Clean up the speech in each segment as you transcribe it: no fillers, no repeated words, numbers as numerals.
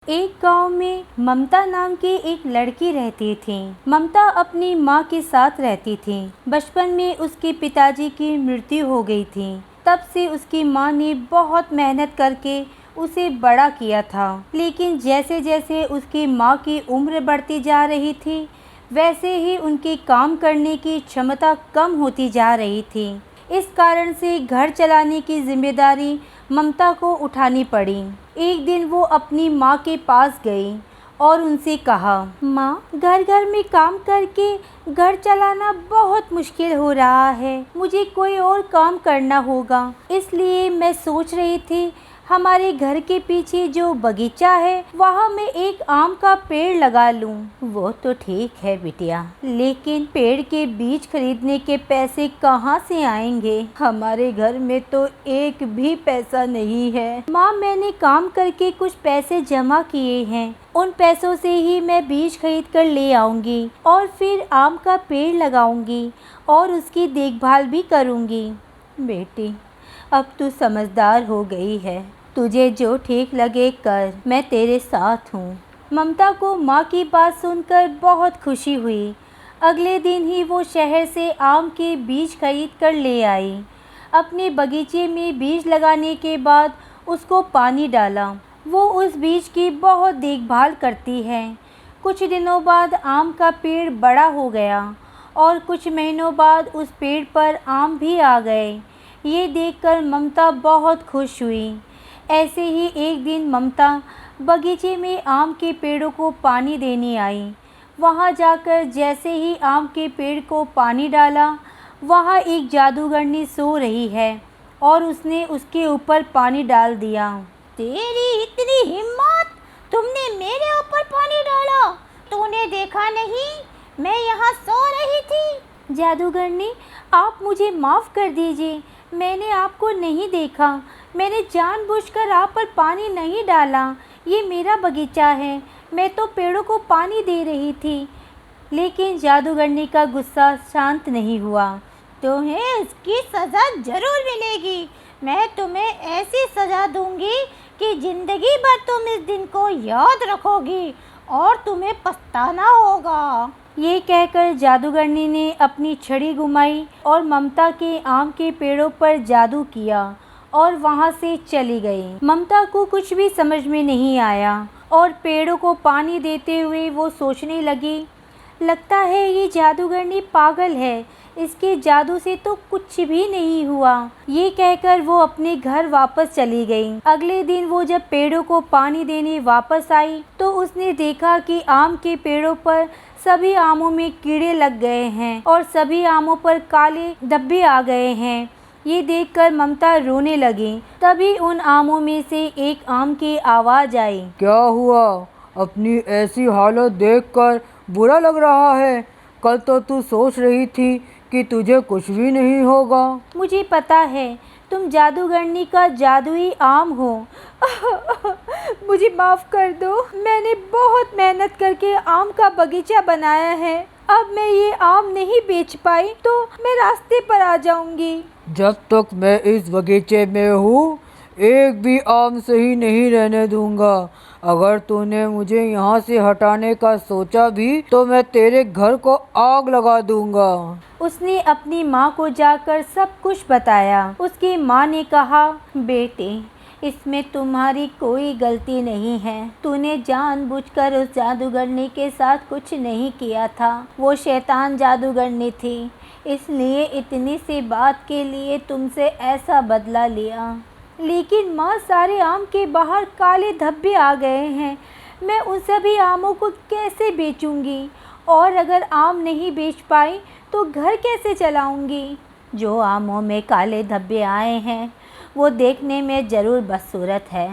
एक गांव में ममता नाम की एक लड़की रहती थी। ममता अपनी माँ के साथ रहती थी। बचपन में उसके पिताजी की मृत्यु हो गई थी। तब से उसकी माँ ने बहुत मेहनत करके उसे बड़ा किया था। लेकिन जैसे जैसे उसकी माँ की उम्र बढ़ती जा रही थी, वैसे ही उनके काम करने की क्षमता कम होती जा रही थी। इस कारण से घर चलाने की जिम्मेदारी ममता को उठानी पड़ी। एक दिन वो अपनी माँ के पास गई और उनसे कहा, माँ, घर घर में काम करके घर चलाना बहुत मुश्किल हो रहा है। मुझे कोई और काम करना होगा। इसलिए मैं सोच रही थी हमारे घर के पीछे जो बगीचा है वहाँ मैं एक आम का पेड़ लगा लूँ। वो तो ठीक है बिटिया, लेकिन पेड़ के बीज खरीदने के पैसे कहाँ से आएंगे? हमारे घर में तो एक भी पैसा नहीं है। माँ, मैंने काम करके कुछ पैसे जमा किए हैं। उन पैसों से ही मैं बीज खरीद कर ले आऊंगी और फिर आम का पेड़ लगाऊंगी और उसकी देखभाल भी करूंगी। बेटी, अब तू समझदार हो गई है। तुझे जो ठीक लगे कर, मैं तेरे साथ हूँ। ममता को माँ की बात सुनकर बहुत खुशी हुई। अगले दिन ही वो शहर से आम के बीज खरीद कर ले आई। अपने बगीचे में बीज लगाने के बाद उसको पानी डाला। वो उस बीज की बहुत देखभाल करती है। कुछ दिनों बाद आम का पेड़ बड़ा हो गया और कुछ महीनों बाद उस पेड़ पर आम भी आ गए। ये देखकर ममता बहुत खुश हुई। ऐसे ही एक दिन ममता बगीचे में आम के पेड़ों को पानी देने आई। वहाँ जाकर जैसे ही आम के पेड़ को पानी डाला, वहाँ एक जादूगरनी सो रही है और उसने उसके ऊपर पानी डाल दिया। तेरी इतनी हिम्मत! तुमने मेरे ऊपर पानी डाला? तूने देखा नहीं मैं यहाँ सो रही थी? जादूगरनी, आप मुझे माफ़ कर दीजिए। मैंने आपको नहीं देखा। मैंने जानबूझकर आप पर पानी नहीं डाला। ये मेरा बगीचा है। मैं तो पेड़ों को पानी दे रही थी। लेकिन जादूगरनी का गुस्सा शांत नहीं हुआ। तुम्हें इसकी सज़ा जरूर मिलेगी। मैं तुम्हें ऐसी सज़ा दूंगी कि ज़िंदगी भर तुम इस दिन को याद रखोगी और तुम्हें पछताना होगा। ये कहकर जादूगरनी ने अपनी छड़ी घुमाई और ममता के आम के पेड़ों पर जादू किया और वहाँ से चली गई। ममता को कुछ भी समझ में नहीं आया और पेड़ों को पानी देते हुए वो सोचने लगी, लगता है ये जादूगरनी पागल है। इसके जादू से तो कुछ भी नहीं हुआ। ये कहकर वो अपने घर वापस चली गई। अगले दिन वो जब पेड़ों को पानी देने वापस आई तो उसने देखा कि आम के पेड़ों पर सभी आमों में कीड़े लग गए हैं और सभी आमों पर काले धब्बे आ गए हैं। ये देखकर ममता रोने लगी। तभी उन आमों में से एक आम की आवाज़ आई, क्या हुआ? अपनी ऐसी हालत देखकर बुरा लग रहा है। कल तो तू सोच रही थी कि तुझे कुछ भी नहीं होगा। मुझे पता है तुम जादूगरनी का जादुई आम हो। मुझे माफ़ कर दो। मैंने बहुत मेहनत करके आम का बगीचा बनाया है। अब मैं ये आम नहीं बेच पाई तो मैं रास्ते पर आ जाऊंगी। जब तक मैं इस बगीचे में हूँ, एक भी आम सही नहीं रहने दूंगा। अगर तूने मुझे यहाँ से हटाने का सोचा भी तो मैं तेरे घर को आग लगा दूंगा। उसने अपनी माँ को जाकर सब कुछ बताया। उसकी माँ ने कहा, बेटे, इसमें तुम्हारी कोई गलती नहीं है। तूने जानबूझकर उस जादूगरनी के साथ कुछ नहीं किया था। वो शैतान जादूगरनी थी, इसलिए इतनी सी बात के लिए तुमसे ऐसा बदला लिया। लेकिन माँ, सारे आम के बाहर काले धब्बे आ गए हैं। मैं उन सभी आमों को कैसे बेचूंगी? और अगर आम नहीं बेच पाई तो घर कैसे चलाऊंगी? जो आमों में काले धब्बे आए हैं वो देखने में ज़रूर बदसूरत है,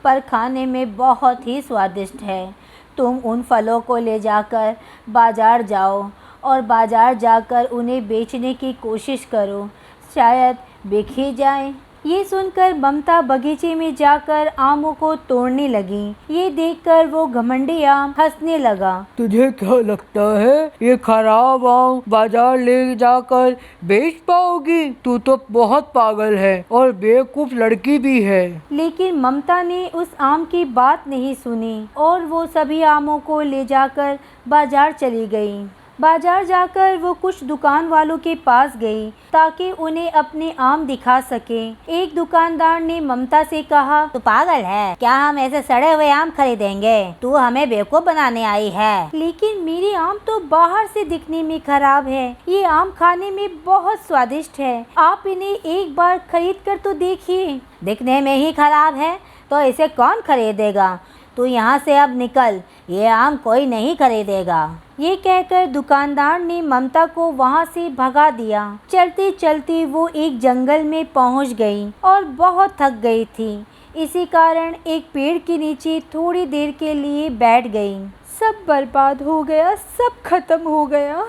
पर खाने में बहुत ही स्वादिष्ट है। तुम उन फलों को ले जाकर बाज़ार जाओ और बाज़ार जाकर उन्हें बेचने की कोशिश करो। शायद बिक ही जाए। ये सुनकर ममता बगीचे में जाकर आमों को तोड़ने लगी। ये देखकर वो घमंडी आम हंसने लगा। तुझे क्या लगता है ये खराब आम बाजार ले जाकर बेच पाओगी? तू तो बहुत पागल है और बेवकूफ लड़की भी है। लेकिन ममता ने उस आम की बात नहीं सुनी और वो सभी आमों को ले जाकर बाजार चली गई। बाजार जाकर वो कुछ दुकान वालों के पास गई ताकि उन्हें अपने आम दिखा सके। एक दुकानदार ने ममता से कहा, तू पागल है क्या? हम ऐसे सड़े हुए आम खरीदेंगे? तू हमें बेवकूफ बनाने आई है। लेकिन मेरे आम तो बाहर से दिखने में खराब है, ये आम खाने में बहुत स्वादिष्ट है। आप इन्हें एक बार खरीद कर तो देखिए। दिखने में ही खराब है तो इसे कौन खरीदेगा? तू यहाँ से अब निकल, ये आम कोई नहीं खरीदेगा। ये कहकर दुकानदार ने ममता को वहाँ से भगा दिया। चलते चलते वो एक जंगल में पहुँच गई और बहुत थक गई थी। इसी कारण एक पेड़ के नीचे थोड़ी देर के लिए बैठ गई। सब बर्बाद हो गया, सब खत्म हो गया।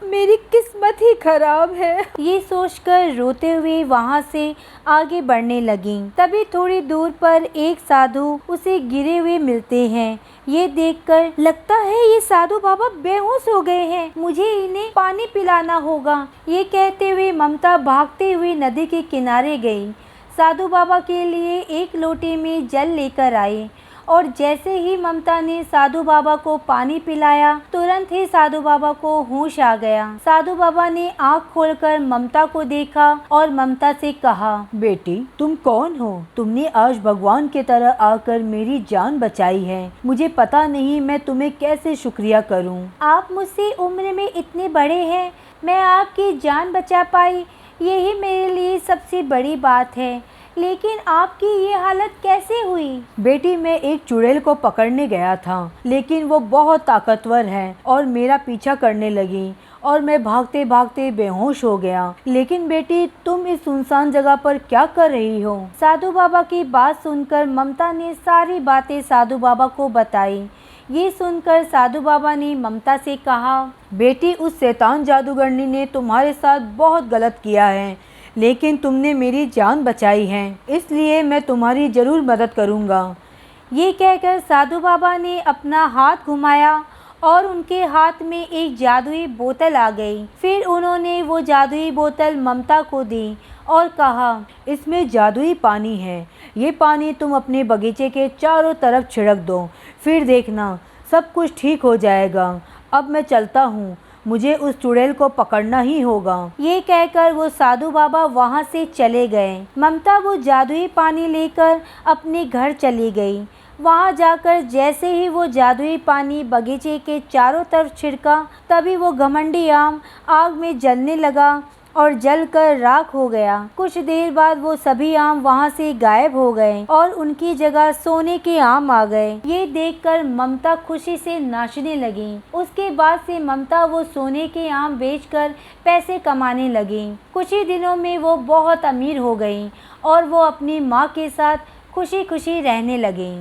मेरी किस्मत ही खराब है। ये सोचकर रोते हुए वहाँ से आगे बढ़ने लगी। तभी थोड़ी दूर पर एक साधु उसे गिरे हुए मिलते हैं। ये देखकर लगता है ये साधु बाबा बेहोश हो गए हैं, मुझे इन्हें पानी पिलाना होगा। ये कहते हुए ममता भागते हुए नदी के किनारे गई। साधु बाबा के लिए एक लोटे में जल लेकर आई और जैसे ही ममता ने साधु बाबा को पानी पिलाया, तुरंत ही साधु बाबा को होश आ गया। साधु बाबा ने आँख खोलकर ममता को देखा और ममता से कहा, बेटी तुम कौन हो? तुमने आज भगवान की तरह आकर मेरी जान बचाई है। मुझे पता नहीं मैं तुम्हें कैसे शुक्रिया करूं। आप मुझसे उम्र में इतने बड़े हैं, मैं आपकी जान बचा पाई, यही मेरे लिए सबसे बड़ी बात है। लेकिन आपकी ये हालत कैसे हुई? बेटी मैं एक चुड़ैल को पकड़ने गया था, लेकिन वो बहुत ताकतवर है और मेरा पीछा करने लगी और मैं भागते भागते बेहोश हो गया। लेकिन बेटी तुम इस सुनसान जगह पर क्या कर रही हो? साधु बाबा की बात सुनकर ममता ने सारी बातें साधु बाबा को बताई। ये सुनकर साधु बाबा ने ममता से कहा, बेटी उस शैतान जादूगरनी ने तुम्हारे साथ बहुत गलत किया है, लेकिन तुमने मेरी जान बचाई है, इसलिए मैं तुम्हारी ज़रूर मदद करूँगा। ये कहकर साधु बाबा ने अपना हाथ घुमाया और उनके हाथ में एक जादुई बोतल आ गई। फिर उन्होंने वो जादुई बोतल ममता को दी और कहा, इसमें जादुई पानी है, ये पानी तुम अपने बगीचे के चारों तरफ छिड़क दो, फिर देखना सब कुछ ठीक हो जाएगा। अब मैं चलता हूँ, मुझे उस चुड़ैल को पकड़ना ही होगा। ये कहकर वो साधु बाबा वहाँ से चले गए। ममता वो जादुई पानी लेकर अपने घर चली गई। वहाँ जाकर जैसे ही वो जादुई पानी बगीचे के चारों तरफ छिड़का, तभी वो घमंडी आम आग में जलने लगा और जलकर राख हो गया। कुछ देर बाद वो सभी आम वहाँ से गायब हो गए और उनकी जगह सोने के आम आ गए। ये देखकर ममता खुशी से नाचने लगी। उसके बाद से ममता वो सोने के आम बेचकर पैसे कमाने लगी। कुछ ही दिनों में वो बहुत अमीर हो गई और वो अपनी माँ के साथ खुशी खुशी रहने लगी।